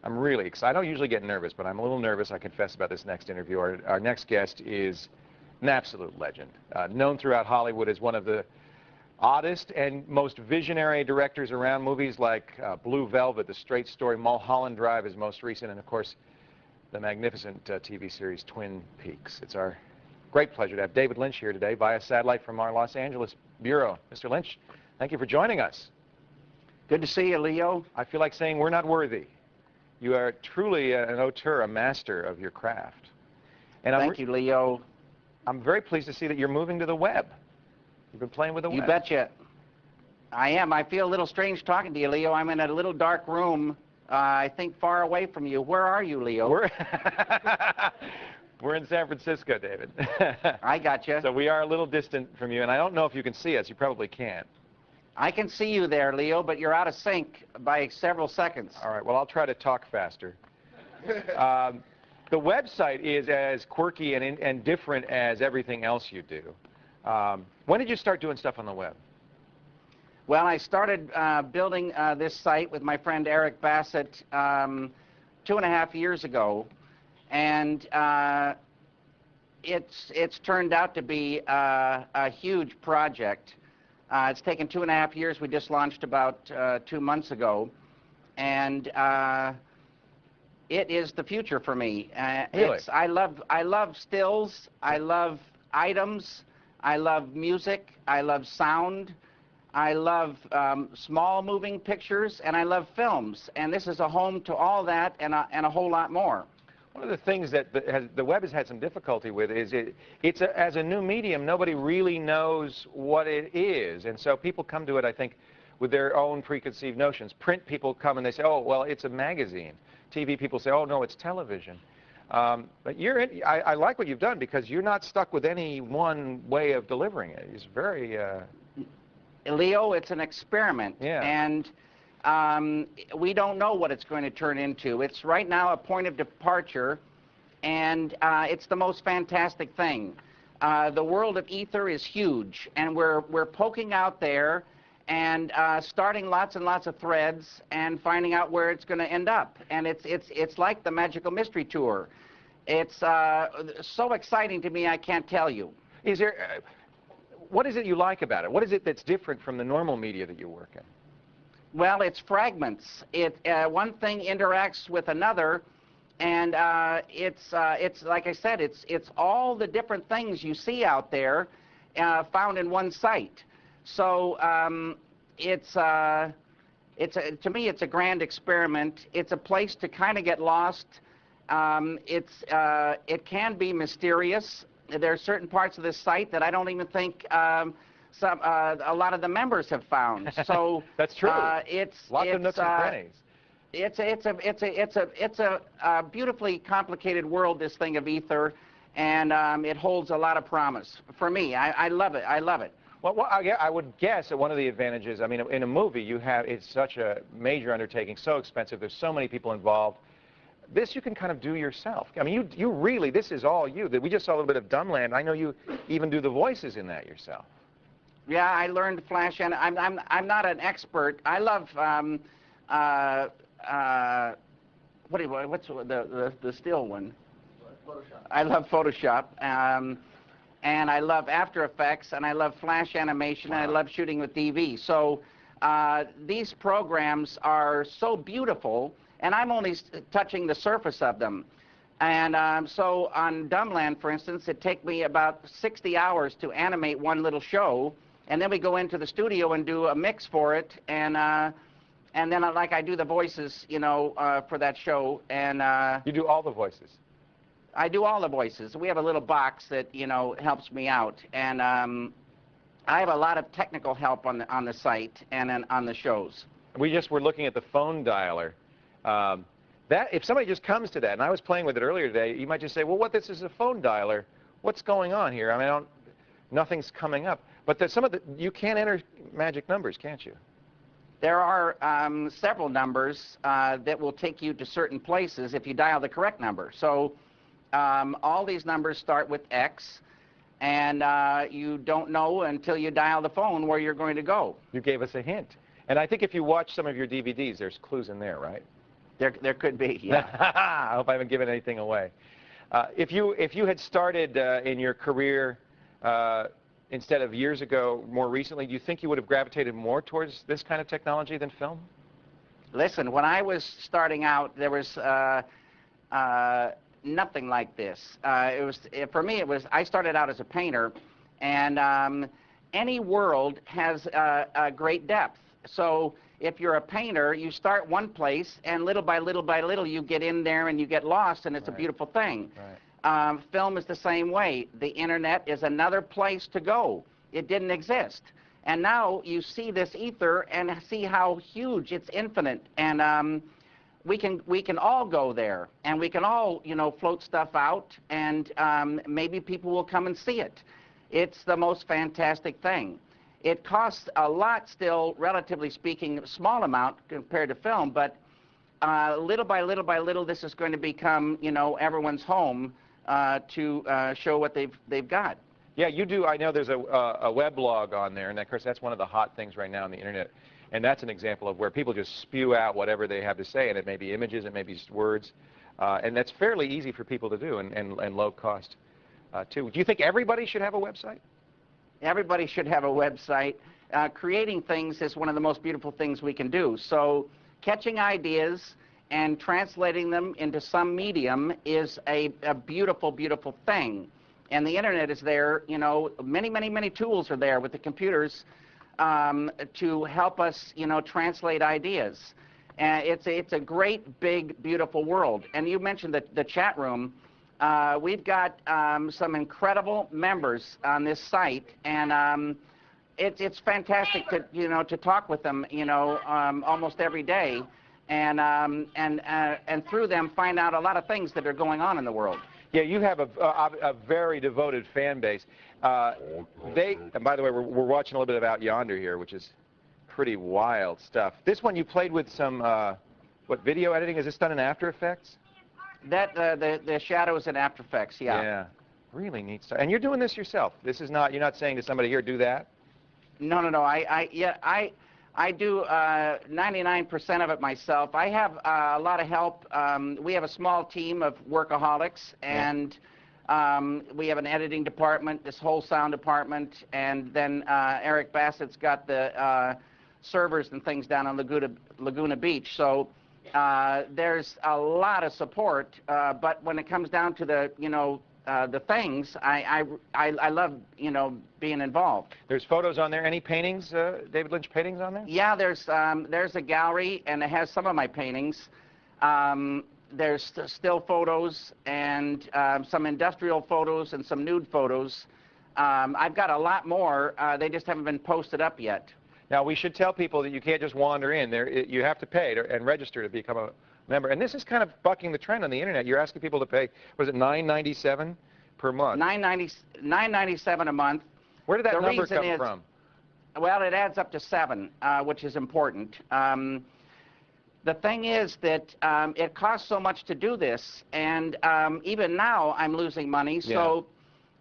I'm really excited. I don't usually get nervous, but I'm a little nervous, I confess, about this next interview. Our next guest is an absolute legend, known throughout Hollywood as one of the oddest and most visionary directors around. Movies like Blue Velvet, The Straight Story, Mulholland Drive is most recent, and of course, the magnificent TV series Twin Peaks. It's our great pleasure to have David Lynch here today via satellite from our Los Angeles bureau. Mr. Lynch, thank you for joining us. Good to see you, Leo. I feel like saying we're not worthy. You are truly an auteur, a master of your craft. And Thank you, Leo. I'm very pleased to see that you're moving to the web. You've been playing with the web. You betcha. I am. I feel a little strange talking to you, Leo. I'm in a little dark room, I think far away from you. Where are you, Leo? We're in San Francisco, David. I gotcha. So we are a little distant from you, and I don't know if you can see us. You probably can't. I can see you there, Leo, but you're out of sync by several seconds. All right, well, I'll try to talk faster. The website is as quirky and different as everything else you do. When did you start doing stuff on the web? Well, I started building this site with my friend Eric Bassett 2.5 years ago, and it's turned out to be a huge project. It's taken 2.5 years. We just launched about 2 months ago, and it is the future for me. Really? I love stills. I love items. I love music. I love sound. I love small moving pictures, and I love films. And this is a home to all that and a whole lot more. One of the things that the web has had some difficulty with is as a new medium, nobody really knows what it is. And so people come to it, I think, with their own preconceived notions. Print people come and they say, oh, well, it's a magazine. TV people say, oh, no, it's television. But I like what you've done because you're not stuck with any one way of delivering it. It's very... Leo, it's an experiment. Yeah. And we don't know what it's going to turn into. It's right now a point of departure, and it's the most fantastic thing. The world of ether is huge, and we're poking out there and starting lots and lots of threads and finding out where it's going to end up. And it's like the Magical Mystery Tour. It's so exciting to me, I can't tell you. Is there... what is it you like about it? What is it that's different from the normal media that you work in? Well, it's fragments. One thing interacts with another, and it's like I said, it's all the different things you see out there found in one site. So to me, it's a grand experiment. It's a place to kind of get lost. It can be mysterious. There are certain parts of this site that I don't even think a lot of the members have found. So that's true. Lots of nooks and crannies. It's a beautifully complicated world, this thing of ether, and it holds a lot of promise for me. I love it. I love it. Well, I would guess that one of the advantages, I mean, in a movie, it's such a major undertaking, so expensive. There's so many people involved. This you can kind of do yourself. I mean, you really, this is all you. We just saw a little bit of Dumbland. I know you even do the voices in that yourself. Yeah, I learned Flash, and I'm not an expert. I love what's the still one? Photoshop. I love Photoshop, and I love After Effects, and I love Flash animation, and I love shooting with DV. So these programs are so beautiful. And I'm only touching the surface of them. And so on Dumbland, for instance, it takes me about 60 hours to animate one little show. And then we go into the studio and do a mix for it. And then I do the voices, you know, for that show. And you do all the voices? I do all the voices. We have a little box that, you know, helps me out. And I have a lot of technical help on the site and on the shows. We just were looking at the phone dialer. That if somebody just comes to that, and I was playing with it earlier today, you might just say, well, this is a phone dialer. What's going on here? I mean, nothing's coming up. But you can enter magic numbers, can't you? There are several numbers that will take you to certain places if you dial the correct number. So all these numbers start with X, and you don't know until you dial the phone where you're going to go. You gave us a hint. And I think if you watch some of your DVDs, there's clues in there, right? There could be, yeah. I hope I haven't given anything away. If you had started in your career instead of years ago, more recently, do you think you would have gravitated more towards this kind of technology than film? Listen, when I was starting out, there was nothing like this. For me, I started out as a painter, and any world has a great depth. So if you're a painter, you start one place, and little by little by little, you get in there and you get lost, and it's a beautiful thing. Right. Film is the same way. The internet is another place to go. It didn't exist. And now you see this ether and see how huge, it's infinite. And we can all go there, and we can all, you know, float stuff out, and maybe people will come and see it. It's the most fantastic thing. It costs a lot still, relatively speaking, a small amount compared to film, but little by little by little, this is going to become, you know, everyone's home to show what they've got. Yeah, you do. I know there's a weblog on there, and of course that's one of the hot things right now on the internet. And that's an example of where people just spew out whatever they have to say, and it may be images, it may be just words, and that's fairly easy for people to do, and low cost too. Do you think everybody should have a website? Everybody should have a website. Creating things is one of the most beautiful things we can do. So catching ideas and translating them into some medium is a beautiful, beautiful thing. And the internet is there, you know, many, many, many tools are there with the computers to help us, you know, translate ideas. And it's a great, big, beautiful world. And you mentioned the chat room. We've got some incredible members on this site, and it's fantastic to, you know, to talk with them, you know, almost every day, and through them find out a lot of things that are going on in the world. Yeah, you have a very devoted fan base. And by the way, we're watching a little bit of Out Yonder here, which is pretty wild stuff. This one you played with some, what, video editing? Is this done in After Effects? The shadows in After Effects, yeah. Yeah, really neat stuff. And you're doing this yourself. This is not, you're not saying to somebody, here, do that? No, no, no. I do 99% of it myself. I have a lot of help. We have a small team of workaholics, and we have an editing department, this whole sound department, and then Eric Bassett's got the servers and things down on Laguna Beach. So there's a lot of support, but when it comes down to the, you know, the things, I love, you know, being involved. There's photos on there. Any paintings, David Lynch paintings on there? Yeah, there's a gallery, and it has some of my paintings. There's still photos, and some industrial photos, and some nude photos. I've got a lot more. They just haven't been posted up yet. Now, we should tell people that you can't just wander in. You have to pay and register to become a member. And this is kind of bucking the trend on the internet. You're asking people to pay, was it $9.97 per month? $9.97 a month. Where did that number come from? Well, it adds up to 7, which is important. The thing is that it costs so much to do this, and even now I'm losing money. So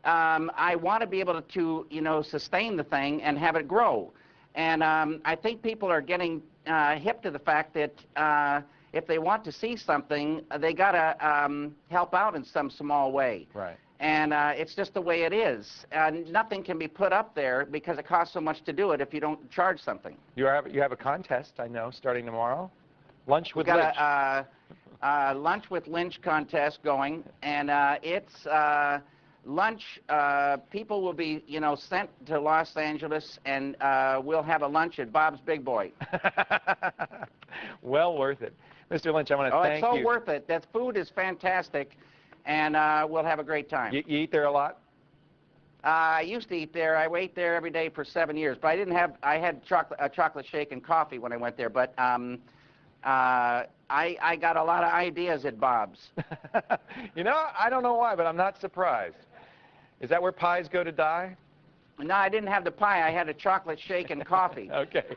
I want to be able to, you know, sustain the thing and have it grow. And I think people are getting hip to the fact that if they want to see something, they got to help out in some small way. Right. And it's just the way it is. Nothing can be put up there because it costs so much to do it if you don't charge something. You have a contest, I know, starting tomorrow. Lunch with Lynch. Lynch. We've got a Lunch with Lynch contest going, and it's lunch. People will be, you know, sent to Los Angeles, and we'll have a lunch at Bob's Big Boy. Well worth it. Mr. Lynch, I want to thank you. Oh, it's so worth it. That food is fantastic, and we'll have a great time. You eat there a lot? I used to eat there. I ate there every day for 7 years, but I didn't have. I had a chocolate shake and coffee when I went there, but I got a lot of ideas at Bob's. You know, I don't know why, but I'm not surprised. Is that where pies go to die? No, I didn't have the pie. I had a chocolate shake and coffee. Okay.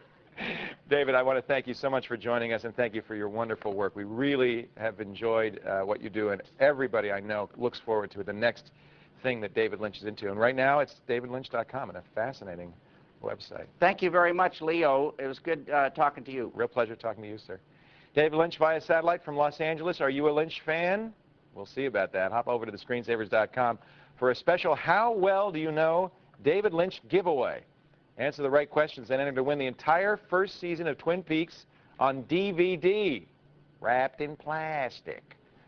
David, I want to thank you so much for joining us, and thank you for your wonderful work. We really have enjoyed what you do, and everybody I know looks forward to the next thing that David Lynch is into. And right now, it's davidlynch.com, and a fascinating website. Thank you very much, Leo. It was good talking to you. Real pleasure talking to you, sir. David Lynch via satellite from Los Angeles. Are you a Lynch fan? We'll see about that. Hop over to thescreensavers.com for a special How Well Do You Know David Lynch giveaway. Answer the right questions and enter to win the entire first season of Twin Peaks on DVD, wrapped in plastic.